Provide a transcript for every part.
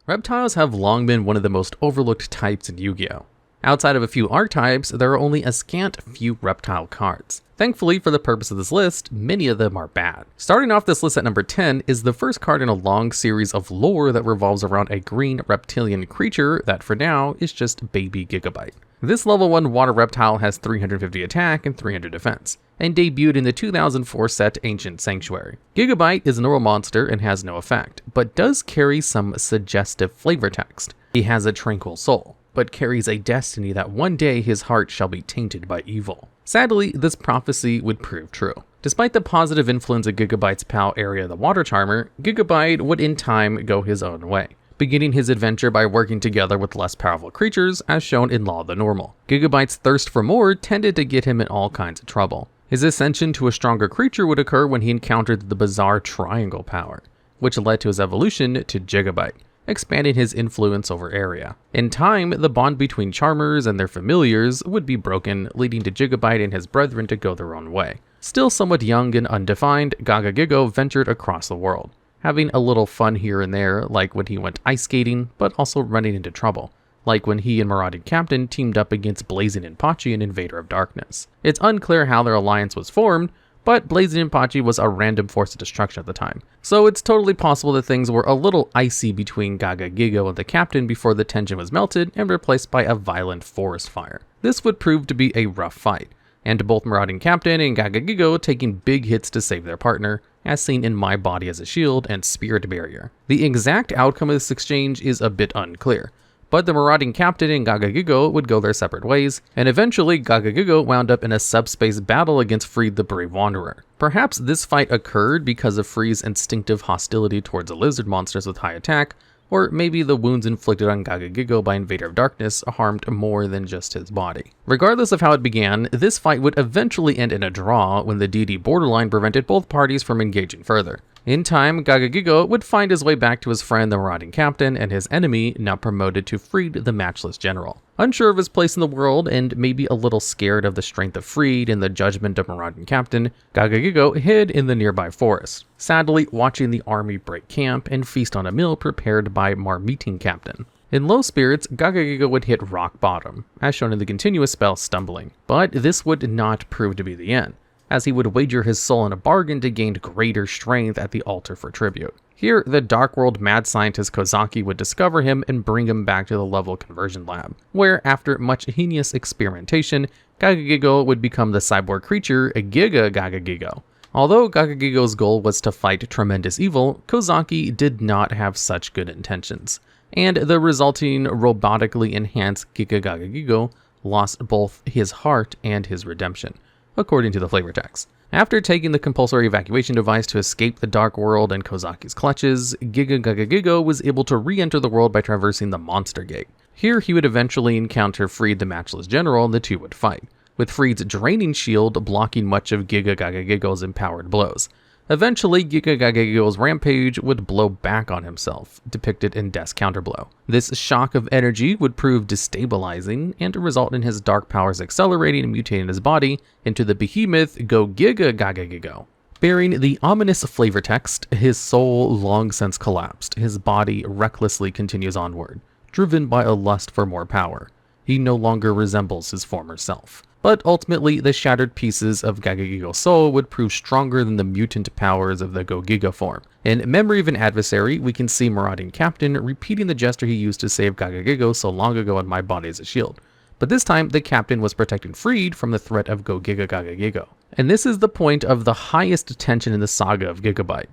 Reptiles have long been one of the most overlooked types in Yu-Gi-Oh! Outside of a few archetypes, there are only a scant few reptile cards. Thankfully, for the purpose of this list, many of them are bad. Starting off this list at number 10 is the first card in a long series of lore that revolves around a green reptilian creature that for now is just baby Gigobyte. This level 1 water reptile has 350 attack and 300 defense, and debuted in the 2004 set Ancient Sanctuary. Gigobyte is a normal monster and has no effect, but does carry some suggestive flavor text. He has a tranquil soul, but carries a destiny that one day his heart shall be tainted by evil. Sadly, this prophecy would prove true. Despite the positive influence of Gigobyte's pal Area the Water Charmer, Gigobyte would in time go his own way, beginning his adventure by working together with less powerful creatures as shown in Law of the Normal. Gigobyte's thirst for more tended to get him in all kinds of trouble. His ascension to a stronger creature would occur when he encountered the bizarre triangle power, which led to his evolution to Gigobyte, expanding his influence over Area. In time, the bond between Charmers and their familiars would be broken, leading to Gigobyte and his brethren to go their own way. Still somewhat young and undefined, Gagagigo ventured across the world, having a little fun here and there, like when he went ice skating, but also running into trouble, like when he and Marauding Captain teamed up against Blazing Inpachi and Invader of Darkness. It's unclear how their alliance was formed, but Blazing Inpachi was a random force of destruction at the time, so it's totally possible that things were a little icy between Gagagigo and the Captain before the tension was melted and replaced by a violent forest fire. This would prove to be a rough fight, and both Marauding Captain and Gagagigo taking big hits to save their partner, as seen in My Body as a Shield and Spirit Barrier. The exact outcome of this exchange is a bit unclear, but the Marauding Captain and Gagagigo would go their separate ways, and eventually Gagagigo wound up in a subspace battle against Freed the Brave Wanderer. Perhaps this fight occurred because of Free's instinctive hostility towards the lizard monsters with high attack, or maybe the wounds inflicted on Gagagigo by Invader of Darkness harmed more than just his body. Regardless of how it began, this fight would eventually end in a draw when the Deity borderline prevented both parties from engaging further. In time, Gagagigo would find his way back to his friend the Marauding Captain and his enemy, now promoted to Freed the Matchless General. Unsure of his place in the world and maybe a little scared of the strength of Freed and the judgment of Marauding Captain, Gagagigo hid in the nearby forest, sadly watching the army break camp and feast on a meal prepared by Marmeeting Captain. In low spirits, Gagagigo would hit rock bottom, as shown in the continuous spell Stumbling, but this would not prove to be the end, as he would wager his soul in a bargain to gain greater strength at the altar for tribute. Here, the Dark World mad scientist Kozaki would discover him and bring him back to the level conversion lab, where after much heinous experimentation, Gagagigo would become the cyborg creature Gagagigo. Although Gagagigo's goal was to fight tremendous evil, Kozaki did not have such good intentions, and the resulting robotically enhanced Gagagigo lost both his heart and his redemption, according to the flavor text. After taking the compulsory evacuation device to escape the Dark World and Kozaki's clutches, Gagagigo was able to re-enter the world by traversing the Monster Gate. Here he would eventually encounter Freed the Matchless General and the two would fight, with Freed's draining shield blocking much of Gagagigo's empowered blows. Eventually, Gagagigo's rampage would blow back on himself, depicted in Death's Counterblow. This shock of energy would prove destabilizing and result in his dark powers accelerating and mutating his body into the behemoth Gagagigo. Bearing the ominous flavor text, his soul long since collapsed, his body recklessly continues onward, driven by a lust for more power. He no longer resembles his former self. But ultimately, the shattered pieces of Gagagigo's soul would prove stronger than the mutant powers of the Gogiga form. In Memory of an Adversary, we can see Marauding Captain repeating the gesture he used to save Gagagigo so long ago on My Body as a Shield. But this time, the Captain was protecting Freed from the threat of Gagagigo. And this is the point of the highest tension in the saga of Gigobyte.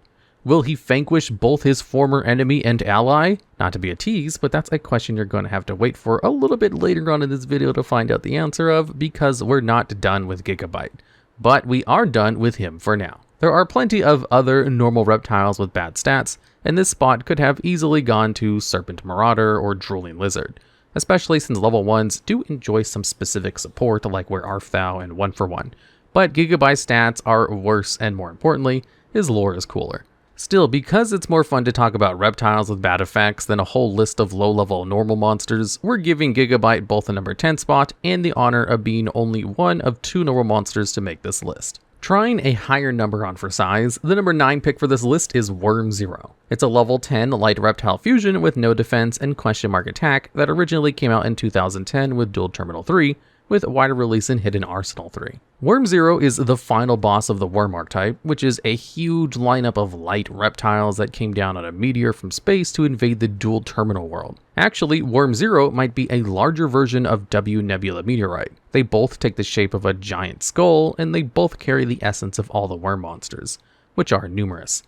Will he vanquish both his former enemy and ally? Not to be a tease, but that's a question you're going to have to wait for a little bit later on in this video to find out the answer of, because we're not done with Gigobyte. But we are done with him for now. There are plenty of other normal reptiles with bad stats, and this spot could have easily gone to Serpent Marauder or Drooling Lizard, especially since level 1s do enjoy some specific support like Where Art Thou and 1-for-1. But Gigobyte's stats are worse, and more importantly, his lore is cooler. Still, because it's more fun to talk about reptiles with bad effects than a whole list of low-level normal monsters, we're giving Gigobyte both the number 10 spot and the honor of being only one of 2 normal monsters to make this list. Trying a higher number on for size, the number 9 pick for this list is Worm Zero. It's a level 10 light reptile fusion with no defense and question mark attack that originally came out in 2010 with Dual Terminal 3, with wider release in Hidden Arsenal 3. Worm Zero is the final boss of the Worm archetype, which is a huge lineup of light reptiles that came down on a meteor from space to invade the Dual Terminal world. Actually, Worm Zero might be a larger version of W Nebula Meteorite. They both take the shape of a giant skull, and they both carry the essence of all the worm monsters, which are numerous.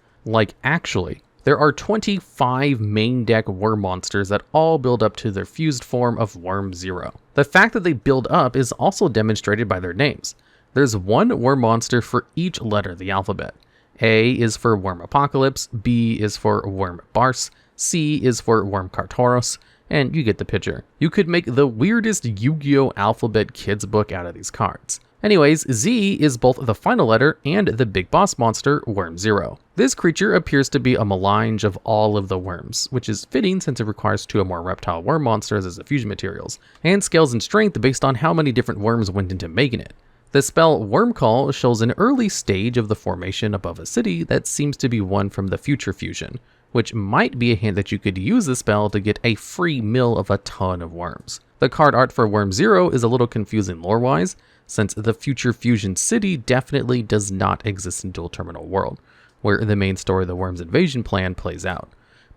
Actually, there are 25 main deck worm monsters that all build up to their fused form of Worm Zero. The fact that they build up is also demonstrated by their names. There's one worm monster for each letter of the alphabet. A is for Worm Apocalypse, B is for Worm Barse, C is for Worm Cartoros, and you get the picture. You could make the weirdest Yu-Gi-Oh! Alphabet kids book out of these cards. Anyways, Z is both the final letter and the big boss monster, Worm Zero. This creature appears to be a melange of all of the worms, which is fitting since it requires 2 or more reptile worm monsters as the fusion materials, and scales in strength based on how many different worms went into making it. The spell Worm Call shows an early stage of the formation above a city that seems to be one from the future fusion, which might be a hint that you could use the spell to get a free mill of a ton of worms. The card art for Worm Zero is a little confusing lore-wise, since the future fusion city definitely does not exist in Dual Terminal world, where the main story of the Worms invasion plan plays out.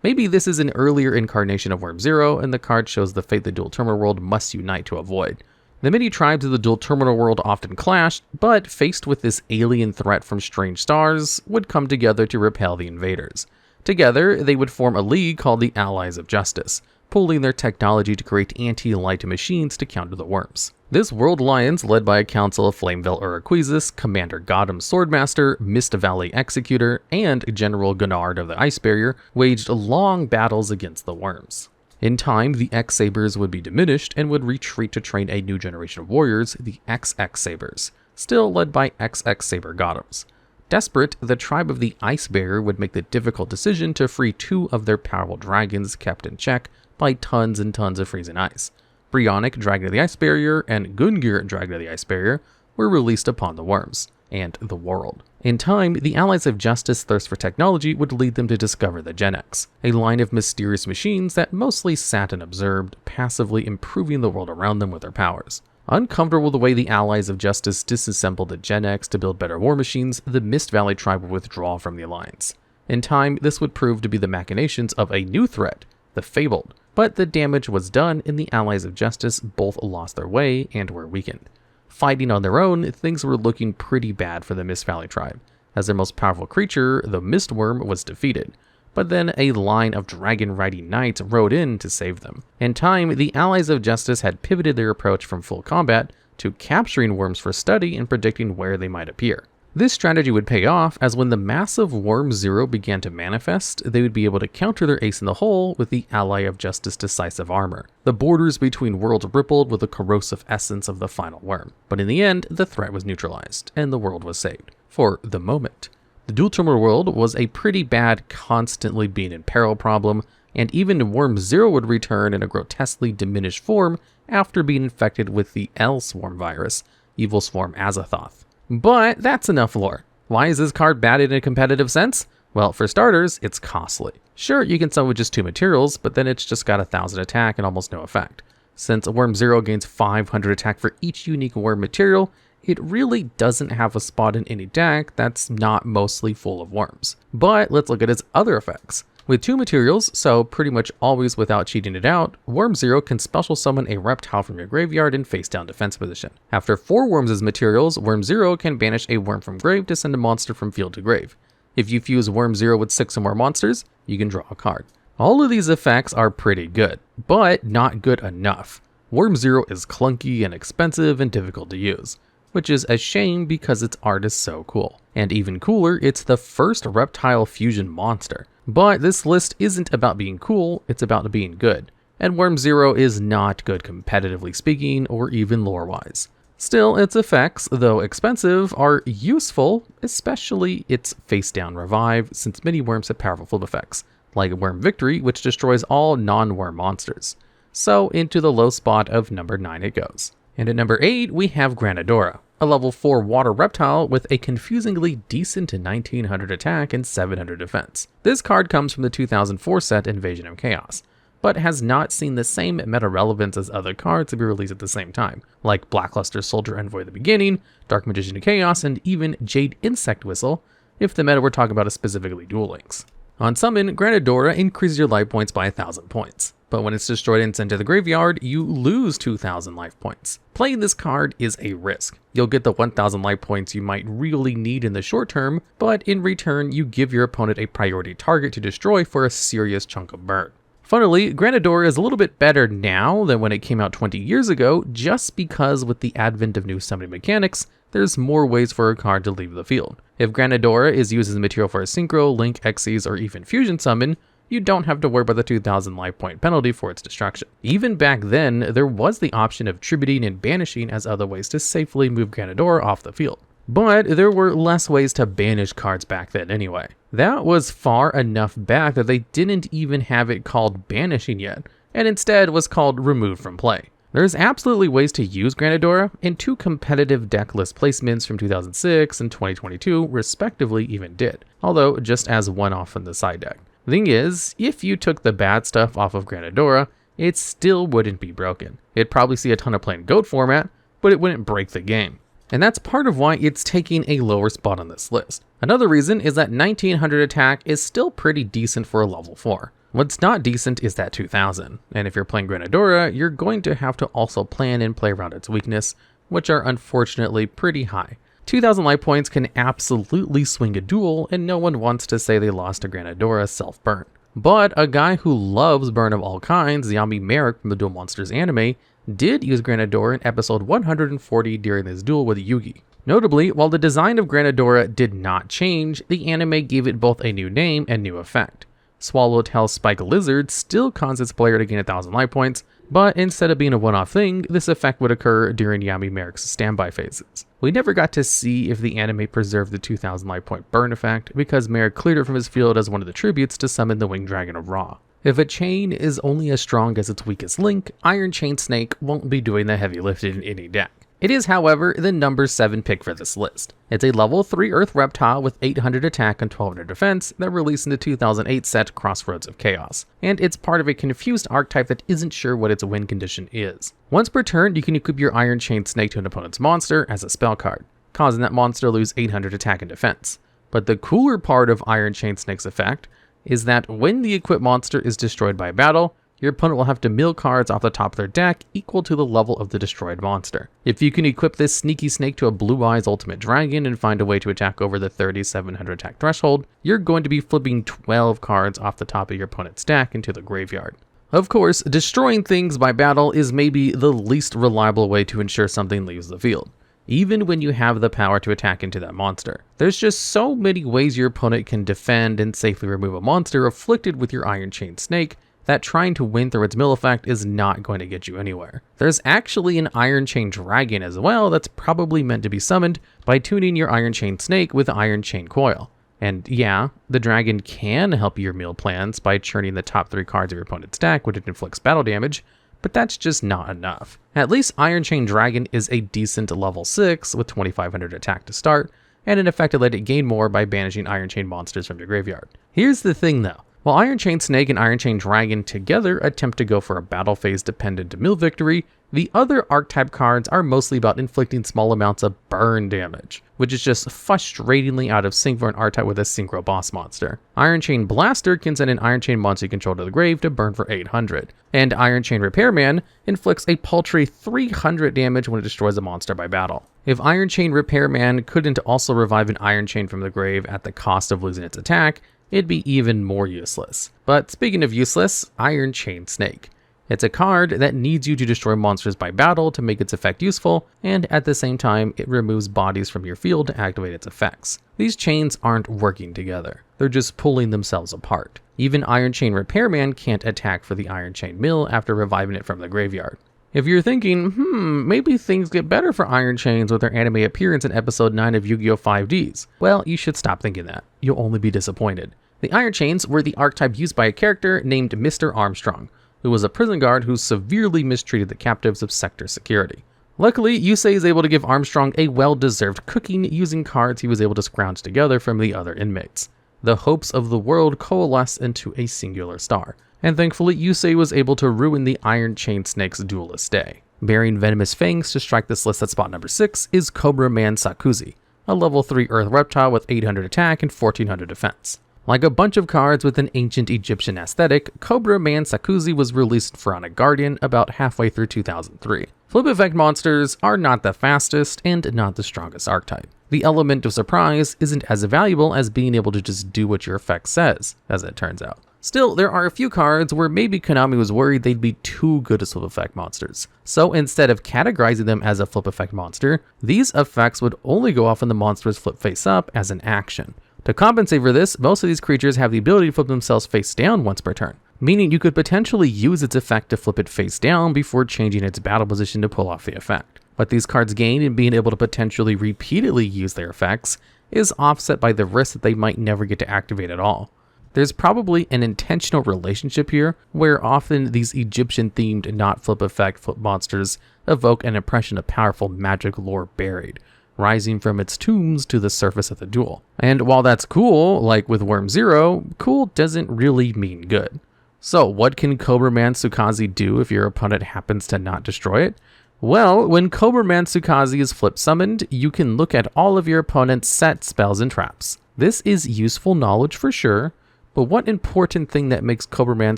Maybe this is an earlier incarnation of Worm Zero, and the card shows the fate the Dual Terminal world must unite to avoid. The many tribes of the Dual Terminal world often clashed, but faced with this alien threat from strange stars, would come together to repel the invaders. Together, they would form a league called the Allies of Justice, pooling their technology to create anti-light machines to counter the worms. This world alliance, led by a council of Flameville Uraquizis, Commander Gotham Swordmaster, Mist Valley Executor, and General Gunard of the Ice Barrier, waged long battles against the worms. In time, the X-Sabers would be diminished and would retreat to train a new generation of warriors, the XX Sabers, still led by XX Saber Gothams. Desperate, the tribe of the Ice Barrier would make the difficult decision to free 2 of their powerful dragons kept in check by tons and tons of freezing ice. Brionica, Dragon of the Ice Barrier, and Gungir, Dragon of the Ice Barrier, were released upon the worms and the world. In time, the Allies of Justice' thirst for technology would lead them to discover the Gen X, a line of mysterious machines that mostly sat and observed, passively improving the world around them with their powers. Uncomfortable with the way the Allies of Justice disassembled the Gen X to build better war machines, the Mist Valley tribe would withdraw from the Alliance. In time, this would prove to be the machinations of a new threat, the Fabled, but the damage was done and the Allies of Justice both lost their way and were weakened. Fighting on their own, things were looking pretty bad for the Mist Valley tribe, as their most powerful creature, the Mistworm, was defeated. But then a line of dragon-riding knights rode in to save them. In time, the Allies of Justice had pivoted their approach from full combat to capturing worms for study and predicting where they might appear. This strategy would pay off, as when the massive Worm Zero began to manifest, they would be able to counter their ace in the hole with the Ally of Justice decisive armor. The borders between worlds rippled with the corrosive essence of the final worm. But in the end, the threat was neutralized, and the world was saved. For the moment. The Dual Terminal world was a pretty bad, constantly being in peril problem, and even Worm Zero would return in a grotesquely diminished form after being infected with the L Swarm virus, Evil Swarm Azathoth. But that's enough lore. Why is this card bad in a competitive sense? Well, for starters, it's costly. Sure, you can sell with just 2 materials, but then it's just got 1000 attack and almost no effect. Since Worm Zero gains 500 attack for each unique worm material, it really doesn't have a spot in any deck that's not mostly full of worms. But let's look at its other effects. With 2 materials, so pretty much always without cheating it out, Worm Zero can special summon a reptile from your graveyard in face-down defense position. After 4 worms as materials, Worm Zero can banish a worm from grave to send a monster from field to grave. If you fuse Worm Zero with 6 or more monsters, you can draw a card. All of these effects are pretty good, but not good enough. Worm Zero is clunky and expensive and difficult to use, which is a shame because its art is so cool. And even cooler, it's the first reptile fusion monster. But this list isn't about being cool, it's about being good. And Worm Zero is not good competitively speaking, or even lore-wise. Still, its effects, though expensive, are useful, especially its face-down revive, since many worms have powerful flip effects, like Worm Victory, which destroys all non-worm monsters. So into the low spot of number 9 it goes. And at number 8, we have Granadora. a level 4 water reptile with a confusingly decent 1900 attack and 700 defense. This card comes from the 2004 set Invasion of Chaos, but has not seen the same meta relevance as other cards to be released at the same time, like Blackluster Soldier Envoy at the beginning, Dark Magician of Chaos, and even Jade Insect Whistle, if the meta we're talking about is specifically Duel Links. On summon, Granadora increases your life points by 1000 points, but when it's destroyed and sent to the graveyard, you lose 2000 life points. Playing this card is a risk. You'll get the 1000 life points you might really need in the short term, but in return, you give your opponent a priority target to destroy for a serious chunk of burn. Funnily, Granadora is a little bit better now than when it came out 20 years ago, just because with the advent of new summoning mechanics, there's more ways for a card to leave the field. If Granadora is used as material for a Synchro, Link, Xyz, or even Fusion summon, you don't have to worry about the 2000 life point penalty for its destruction. Even back then, there was the option of tributing and banishing as other ways to safely move Granadora off the field. But there were less ways to banish cards back then anyway. That was far enough back that they didn't even have it called banishing yet, and instead was called removed from play. There's absolutely ways to use Granadora, and 2 competitive deck list placements from 2006 and 2022 respectively even did, although just as one-off in the side deck. The thing is, if you took the bad stuff off of Granadora, it still wouldn't be broken. It'd probably see a ton of play in GOAT format, but it wouldn't break the game. And that's part of why it's taking a lower spot on this list. Another reason is that 1900 attack is still pretty decent for a level 4. What's not decent is that 2000, and if you're playing Granadora, you're going to have to also plan and play around its weakness, which are unfortunately pretty high. 2000 life points can absolutely swing a duel, and no one wants to say they lost to Granadora self-burn. But a guy who loves burn of all kinds, Yami Merrick from the Duel Monsters anime, did use Granadora in episode 140 during his duel with Yugi. Notably, while the design of Granadora did not change, the anime gave it both a new name and new effect. Swallowtail Spike Lizard still causes its player to gain 1000 life points, but instead of being a one-off thing, this effect would occur during Yami Merrick's standby phases. We never got to see if the anime preserved the 2000 life point burn effect, because Merrick cleared it from his field as one of the tributes to summon the Winged Dragon of Ra. If a chain is only as strong as its weakest link, Iron Chain Snake won't be doing the heavy lifting in any deck. It is, however, the number 7 pick for this list. It's a level 3 Earth Reptile with 800 attack and 1200 defense that released in the 2008 set Crossroads of Chaos, and it's part of a confused archetype that isn't sure what its win condition is. Once per turn, you can equip your Iron Chain Snake to an opponent's monster as a spell card, causing that monster to lose 800 attack and defense. But the cooler part of Iron Chain Snake's effect is that when the equipped monster is destroyed by battle, your opponent will have to mill cards off the top of their deck equal to the level of the destroyed monster. If you can equip this sneaky snake to a Blue Eyes Ultimate Dragon and find a way to attack over the 3700 attack threshold, you're going to be flipping 12 cards off the top of your opponent's deck into the graveyard. Of course, destroying things by battle is maybe the least reliable way to ensure something leaves the field, even when you have the power to attack into that monster. There's just so many ways your opponent can defend and safely remove a monster afflicted with your Iron Chain Snake that trying to win through its mill effect is not going to get you anywhere. There's actually an Iron Chain Dragon as well that's probably meant to be summoned by tuning your Iron Chain Snake with Iron Chain Coil. And yeah, the dragon can help your mill plans by churning the top 3 cards of your opponent's deck when it inflicts battle damage, but that's just not enough. At least Iron Chain Dragon is a decent level 6 with 2500 attack to start, and an effect to let it gain more by banishing Iron Chain monsters from your graveyard. Here's the thing though. While Iron Chain Snake and Iron Chain Dragon together attempt to go for a battle phase dependent mill victory, the other archetype cards are mostly about inflicting small amounts of burn damage, which is just frustratingly out of sync for an archetype with a synchro boss monster. Iron Chain Blaster can send an Iron Chain monster you control to the grave to burn for 800, and Iron Chain Repairman inflicts a paltry 300 damage when it destroys a monster by battle. If Iron Chain Repairman couldn't also revive an Iron Chain from the grave at the cost of losing its attack, it'd be even more useless. But speaking of useless, Iron Chain Snake. It's a card that needs you to destroy monsters by battle to make its effect useful, and at the same time, it removes bodies from your field to activate its effects. These chains aren't working together. They're just pulling themselves apart. Even Iron Chain Repairman can't attack for the Iron Chain Mill after reviving it from the graveyard. If you're thinking, maybe things get better for Iron Chains with their anime appearance in episode 9 of Yu-Gi-Oh! 5Ds, well, you should stop thinking that. You'll only be disappointed. The Iron Chains were the archetype used by a character named Mr. Armstrong, who was a prison guard who severely mistreated the captives of Sector Security. Luckily, Yusei is able to give Armstrong a well-deserved cooking using cards he was able to scrounge together from the other inmates. The hopes of the world coalesce into a singular star, and thankfully Yusei was able to ruin the Iron Chain Snake's duelist day. Bearing venomous fangs to strike this list at spot number 6 is Cobraman Sakuzy, a level 3 Earth Reptile with 800 attack and 1400 defense. Like a bunch of cards with an ancient Egyptian aesthetic, Cobraman Sakuzy was released in Pharaonic Guardian about halfway through 2003. Flip effect monsters are not the fastest and not the strongest archetype. The element of surprise isn't as valuable as being able to just do what your effect says, as it turns out. Still, there are a few cards where maybe Konami was worried they'd be too good as flip effect monsters. So instead of categorizing them as a flip effect monster, these effects would only go off when the monster is flipped face up as an action. To compensate for this, most of these creatures have the ability to flip themselves face down once per turn, meaning you could potentially use its effect to flip it face down before changing its battle position to pull off the effect. What these cards gain in being able to potentially repeatedly use their effects is offset by the risk that they might never get to activate at all. There's probably an intentional relationship here, where often these Egyptian-themed not flip effect flip monsters evoke an impression of powerful magic lore buried, rising from its tombs to the surface of the duel. And while that's cool, like with Worm Zero, cool doesn't really mean good. So what can Cobraman Sakuzy do if your opponent happens to not destroy it? Well, when Cobraman Sakuzy is flip summoned, you can look at all of your opponent's set spells and traps. This is useful knowledge for sure, but one important thing that makes Cobraman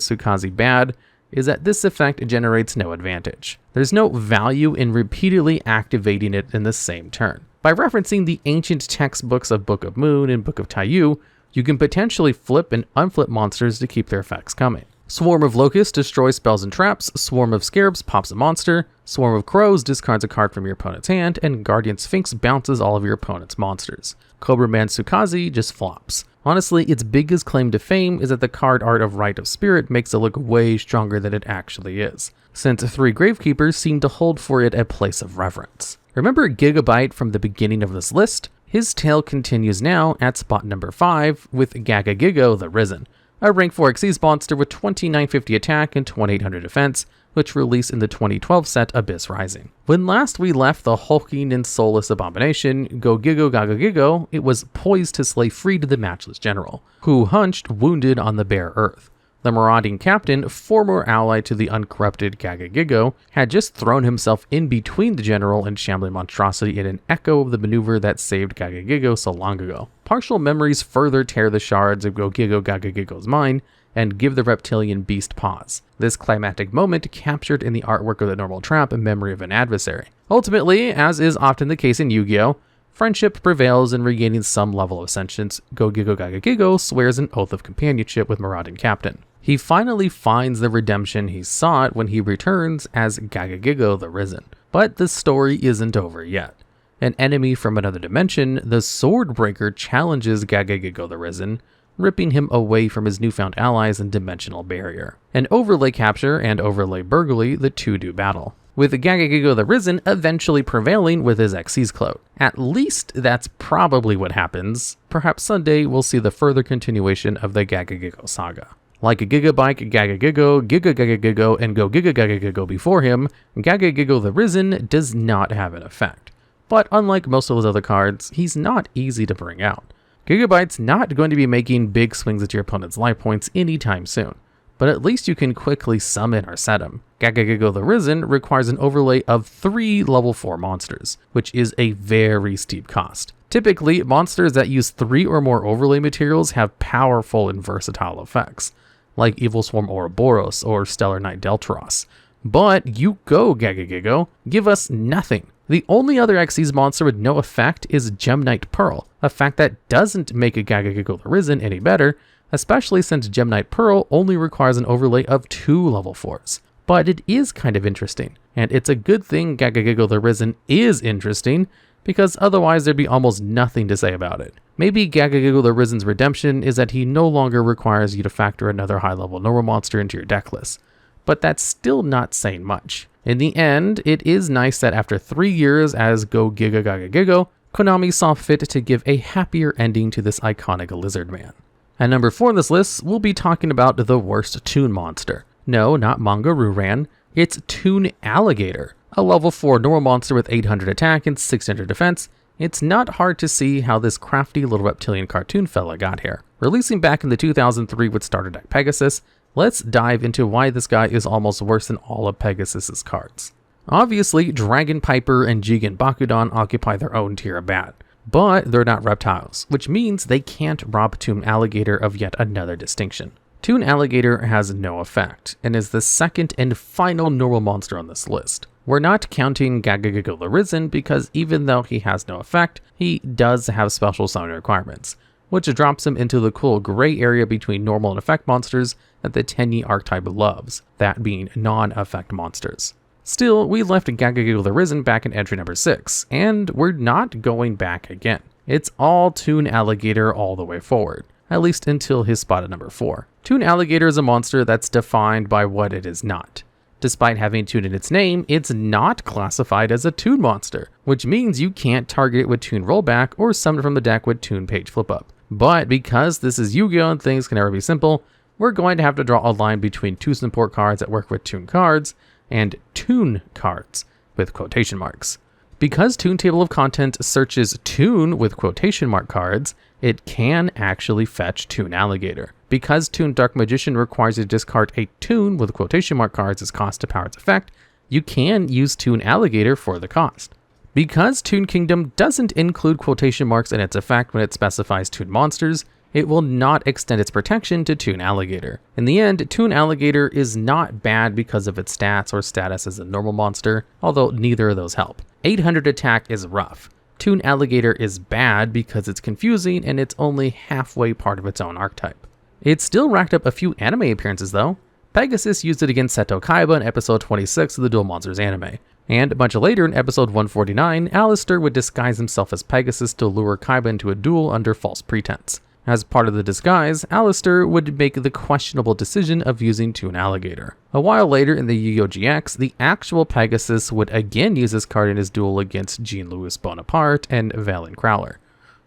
Sakuzy bad is that this effect generates no advantage. There's no value in repeatedly activating it in the same turn. By referencing the ancient textbooks of Book of Moon and Book of Taiyu, you can potentially flip and unflip monsters to keep their effects coming. Swarm of Locusts destroys spells and traps, Swarm of Scarabs pops a monster, Swarm of Crows discards a card from your opponent's hand, and Guardian Sphinx bounces all of your opponent's monsters. Cobraman Sakuzy just flops. Honestly, its biggest claim to fame is that the card art of Rite of Spirit makes it look way stronger than it actually is, since 3 Gravekeepers seem to hold for it a place of reverence. Remember Gigobyte from the beginning of this list? His tale continues now at spot number 5 with Gagagigo the Risen, a rank 4 Xyz monster with 2950 attack and 2800 defense, which released in the 2012 set Abyss Rising. When last we left the hulking and soulless abomination, Gagagigo, it was poised to slay free to the matchless general, who hunched wounded on the bare earth. The marauding captain, former ally to the uncorrupted Gagagigo, had just thrown himself in between the general and shambling monstrosity in an echo of the maneuver that saved Gagagigo so long ago. Partial memories further tear the shards of Gagagigo's mind and give the reptilian beast pause. This climactic moment captured in the artwork of the normal trap in memory of an adversary. Ultimately, as is often the case in Yu-Gi-Oh!, friendship prevails in regaining some level of sentience. Gagagigo swears an oath of companionship with marauding captain. He finally finds the redemption he sought when he returns as Gagagigo the Risen. But the story isn't over yet. An enemy from another dimension, the Swordbreaker challenges Gagagigo the Risen, ripping him away from his newfound allies and dimensional barrier. An overlay capture and overlay burglary, the two do battle, with Gagagigo the Risen eventually prevailing with his Xyz cloak. At least that's probably what happens. Perhaps Sunday we'll see the further continuation of the Gagagigo saga. Like a Gigobyte, Gagagigo, and Gagagigo before him, Gagagigo the Risen does not have an effect. But unlike most of those other cards, he's not easy to bring out. Gigobyte's not going to be making big swings at your opponent's life points anytime soon, but at least you can quickly summon or set him. Gagagigo the Risen requires an overlay of 3 level 4 monsters, which is a very steep cost. Typically, monsters that use 3 or more overlay materials have powerful and versatile effects, like Evil Swarm Ouroboros or Stellar Knight Deltaros. But you go, Gagagigo, give us nothing. The only other Xyz monster with no effect is Gem Knight Pearl, a fact that doesn't make a Gagagigo the Risen any better, especially since Gem Knight Pearl only requires an overlay of 2 level 4s. But it is kind of interesting, and it's a good thing Gagagigo the Risen is interesting, because otherwise there'd be almost nothing to say about it. Maybe Gagagigo the Risen's redemption is that he no longer requires you to factor another high-level normal monster into your deck list, but that's still not saying much. In the end, it is nice that after 3 years as Gagagigo, Konami saw fit to give a happier ending to this iconic lizard man. At number 4 on this list, we'll be talking about the worst Toon monster. No, not Manga Ruran, It's Toon Alligator, a level 4 normal monster with 800 attack and 600 defense. It's not hard to see how this crafty little reptilian cartoon fella got here. Releasing back in the 2003 with starter deck Pegasus, let's dive into why this guy is almost worse than all of Pegasus's cards. Obviously, Dragon Piper and Jigen Bakudan occupy their own tier of bad, but they're not reptiles, which means they can't rob Toon Alligator of yet another distinction. Toon Alligator has no effect, and is the second and final normal monster on this list. We're not counting Gagagigo the Risen because even though he has no effect, he does have special summon requirements, which drops him into the cool gray area between normal and effect monsters that the Tenyi archetype loves, that being non-effect monsters. Still, we left Gagagigo the Risen back in entry number 6, and we're not going back again. It's all Toon Alligator all the way forward, at least until his spot at number 4. Toon Alligator is a monster that's defined by what it is not. Despite having Toon in its name, it's not classified as a Toon monster, which means you can't target it with Toon rollback or summon it from the deck with Toon page flip up. But because this is Yu-Gi-Oh! And things can never be simple, we're going to have to draw a line between 2 support cards that work with Toon cards and Toon cards with quotation marks. Because Toon Table of Content searches Toon with quotation mark cards, it can actually fetch Toon Alligator. Because Toon Dark Magician requires you to discard a Toon with quotation mark cards as cost to power its effect, you can use Toon Alligator for the cost. Because Toon Kingdom doesn't include quotation marks in its effect when it specifies Toon monsters, it will not extend its protection to Toon Alligator. In the end, Toon Alligator is not bad because of its stats or status as a normal monster, although neither of those help. 800 attack is rough. Toon Alligator is bad because it's confusing and it's only halfway part of its own archetype. It still racked up a few anime appearances though. Pegasus used it against Seto Kaiba in episode 26 of the Duel Monsters anime. And a bunch later in episode 149, Alistair would disguise himself as Pegasus to lure Kaiba into a duel under false pretense. As part of the disguise, Alistair would make the questionable decision of using Toon Alligator. A while later in the Yu-Gi-Oh! GX, the actual Pegasus would again use this card in his duel against Jean-Louis Bonaparte and Valen Crowler,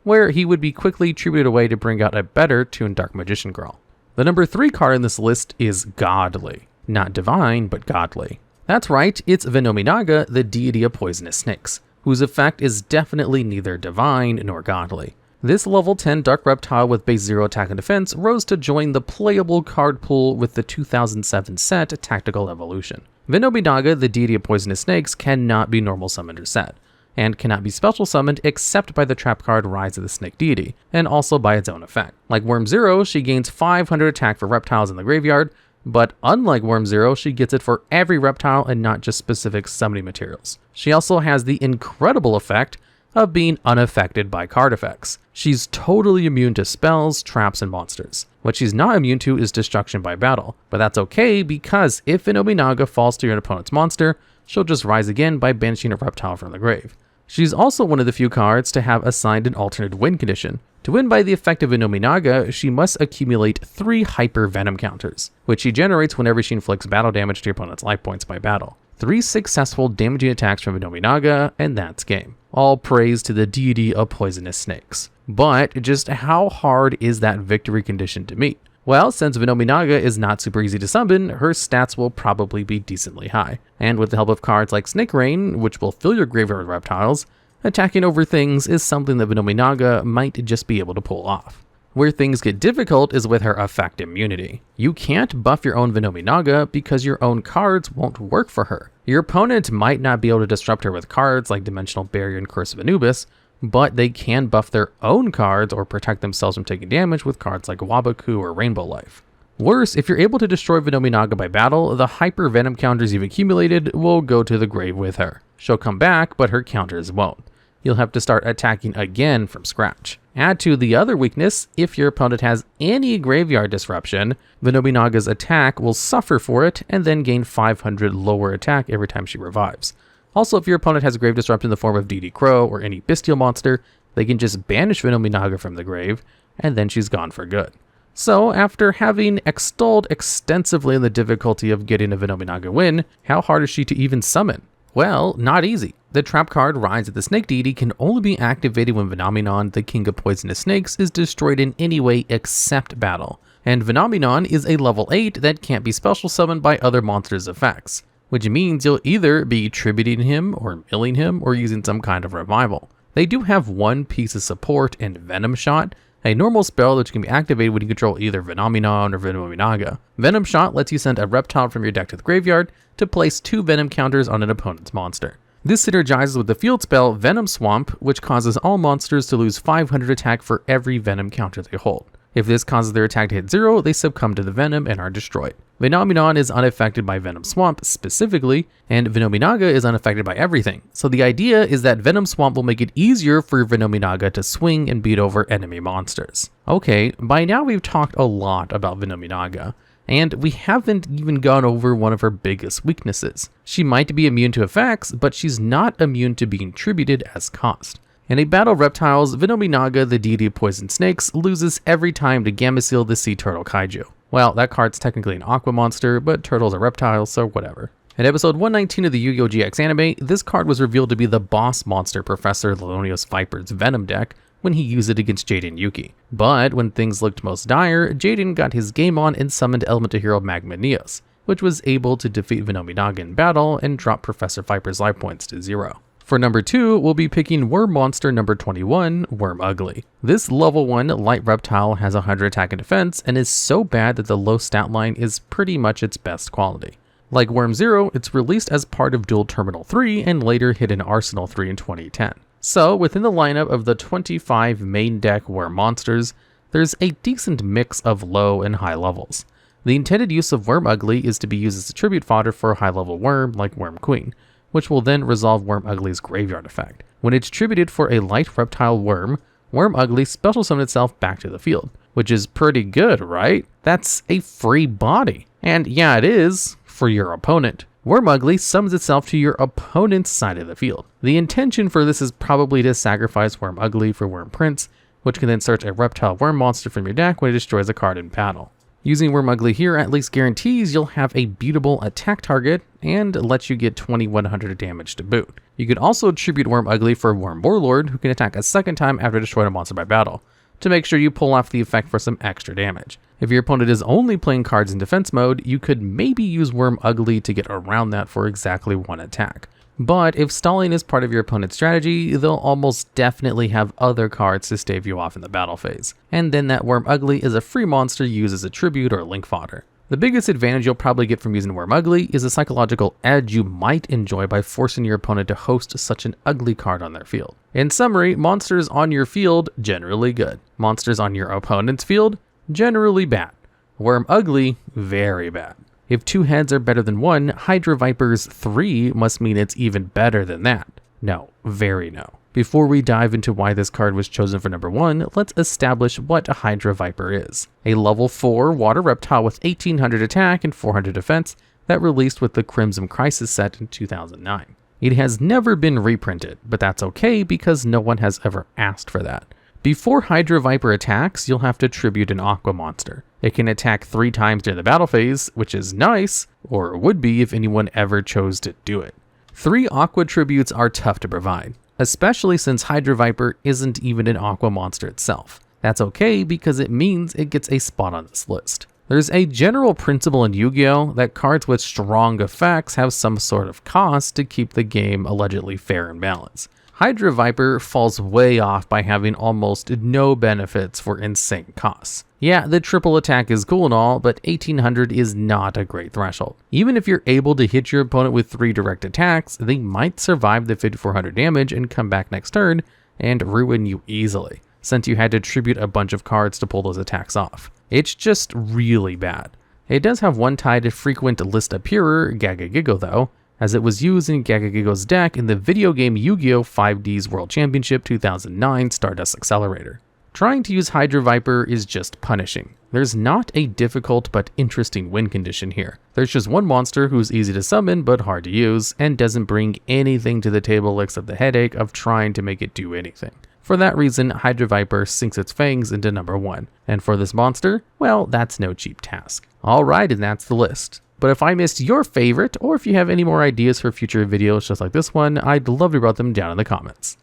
where he would be quickly tributed away to bring out a better Toon Dark Magician girl. The number 3 card in this list is Godly. Not divine, but godly. That's right, it's Vennominaga, the deity of poisonous snakes, whose effect is definitely neither divine nor godly. This level 10 Dark Reptile with base 0 attack and defense rose to join the playable card pool with the 2007 set Tactical Evolution. Vennominaga, the deity of poisonous snakes, cannot be normal summoned or set, and cannot be special summoned except by the trap card Rise of the Snake Deity, and also by its own effect. Like Worm Zero, she gains 500 attack for reptiles in the graveyard, but unlike Worm Zero, she gets it for every reptile and not just specific summoning materials. She also has the incredible effect of being unaffected by card effects. She's totally immune to spells, traps, and monsters. What she's not immune to is destruction by battle, but that's okay because if Vennominaga falls to your opponent's monster, she'll just rise again by banishing a reptile from the grave. She's also one of the few cards to have assigned an alternate win condition. To win by the effect of Vennominaga, she must accumulate 3 Hyper Venom counters, which she generates whenever she inflicts battle damage to your opponent's life points by battle. 3 successful damaging attacks from Vennominaga, and that's game. All praise to the deity of poisonous snakes. But just how hard is that victory condition to meet? Well, since Vennominaga is not super easy to summon, her stats will probably be decently high. And with the help of cards like Snake Rain, which will fill your graveyard with reptiles, attacking over things is something that Vennominaga might just be able to pull off. Where things get difficult is with her effect immunity. You can't buff your own Vennominaga because your own cards won't work for her. Your opponent might not be able to disrupt her with cards like Dimensional Barrier and Curse of Anubis, but they can buff their own cards or protect themselves from taking damage with cards like Wabaku or Rainbow Life. Worse, if you're able to destroy Vennominaga by battle, the Hyper Venom counters you've accumulated will go to the grave with her. She'll come back, but her counters won't. You'll have to start attacking again from scratch. Add to the other weakness, if your opponent has any graveyard disruption, Vennominaga's attack will suffer for it and then gain 500 lower attack every time she revives. Also, if your opponent has a grave disruption in the form of DD Crow or any bestial monster, they can just banish Vennominaga from the grave, and then she's gone for good. So, after having extolled extensively on the difficulty of getting a Vennominaga win, how hard is she to even summon? Well, not easy. The trap card Rise of the Snake Deity can only be activated when Vennominon, the king of poisonous snakes, is destroyed in any way except battle. And Vennominon is a level 8 that can't be special summoned by other monsters' effects. which means you'll either be tributing him or milling him or using some kind of revival. They do have one piece of support in Venom Shot, a normal spell that can be activated when you control either Vennominaga or Vennominaga. Venom Shot lets you send a reptile from your deck to the graveyard to place 2 venom counters on an opponent's monster. This synergizes with the field spell Venom Swamp, which causes all monsters to lose 500 attack for every venom counter they hold. If this causes their attack to hit 0, they succumb to the venom and are destroyed. Vennominaga is unaffected by Venom Swamp specifically, and Vennominaga is unaffected by everything. So the idea is that Venom Swamp will make it easier for Vennominaga to swing and beat over enemy monsters. Okay, by now we've talked a lot about Vennominaga, and we haven't even gone over one of her biggest weaknesses. She might be immune to effects, but she's not immune to being tributed as cost. In a battle of reptiles, Vennominaga, the deity of poison snakes, loses every time to Gameciel, the sea turtle kaiju. Well, that card's technically an aqua monster, but turtles are reptiles, so whatever. In episode 119 of the Yu-Gi-Oh! GX anime, this card was revealed to be the boss monster Professor Lelonious Viper's Venom deck when he used it against Jaden Yuki. But when things looked most dire, Jaden got his game on and summoned Elemental Hero Magma Neos, which was able to defeat Vennominaga in battle and drop Professor Viper's life points to 0. For number 2, we'll be picking Worm Monster number 21, Worm Ugly. This level 1 light reptile has 100 attack and defense and is so bad that the low stat line is pretty much its best quality. Like Worm Zero, it's released as part of Duel Terminal 3 and later hit in Arsenal 3 in 2010. So within the lineup of the 25 main deck Worm monsters, there's a decent mix of low and high levels. The intended use of Worm Ugly is to be used as a tribute fodder for a high level worm like Worm Queen, which will then resolve Worm Ugly's graveyard effect. When it's tributed for a light reptile worm, Worm Ugly special summons itself back to the field, which is pretty good, right? That's a free body. And yeah, it is for your opponent. Worm Ugly summons itself to your opponent's side of the field. The intention for this is probably to sacrifice Worm Ugly for Worm Prince, which can then search a reptile worm monster from your deck when it destroys a card in battle. Using Worm Ugly here at least guarantees you'll have a beatable attack target and lets you get 2100 damage to boot. You could also tribute Worm Ugly for Worm Warlord, who can attack a second time after destroying a monster by battle, to make sure you pull off the effect for some extra damage. If your opponent is only playing cards in defense mode, you could maybe use Worm Ugly to get around that for exactly 1 attack. But if stalling is part of your opponent's strategy, they'll almost definitely have other cards to stave you off in the battle phase. And then that Worm Ugly is a free monster used as a tribute or link fodder. The biggest advantage you'll probably get from using Worm Ugly is the psychological edge you might enjoy by forcing your opponent to host such an ugly card on their field. In summary, monsters on your field, generally good. Monsters on your opponent's field, generally bad. Worm Ugly, very bad. If 2 heads are better than 1, Hydra Viper's 3 must mean it's even better than that. No, very no. Before we dive into why this card was chosen for number 1, let's establish what a Hydra Viper is. A level 4 water reptile with 1800 attack and 400 defense that released with the Crimson Crisis set in 2009. It has never been reprinted, but that's okay because no one has ever asked for that. Before Hydra Viper attacks, you'll have to tribute an aqua monster. It can attack 3 times during the battle phase, which is nice, or would be if anyone ever chose to do it. 3 aqua tributes are tough to provide, especially since Hydra Viper isn't even an aqua monster itself. That's okay because it means it gets a spot on this list. There's a general principle in Yu-Gi-Oh! That cards with strong effects have some sort of cost to keep the game allegedly fair and balanced. Hydra Viper falls way off by having almost no benefits for insane costs. Yeah, the triple attack is cool and all, but 1800 is not a great threshold. Even if you're able to hit your opponent with 3 direct attacks, they might survive the 5400 damage and come back next turn and ruin you easily, since you had to tribute a bunch of cards to pull those attacks off. It's just really bad. It does have one tied to frequent list appearer, Gagagigo though, as it was used in Gagagigo's deck in the video game Yu-Gi-Oh! 5D's World Championship 2009 Stardust Accelerator. Trying to use Hydra Viper is just punishing. There's not a difficult but interesting win condition here. There's just one monster who's easy to summon but hard to use, and doesn't bring anything to the table except the headache of trying to make it do anything. For that reason, Hydra Viper sinks its fangs into number 1. And for this monster, well, that's no cheap task. Alright, and that's the list. But if I missed your favorite, or if you have any more ideas for future videos just like this one, I'd love to write them down in the comments.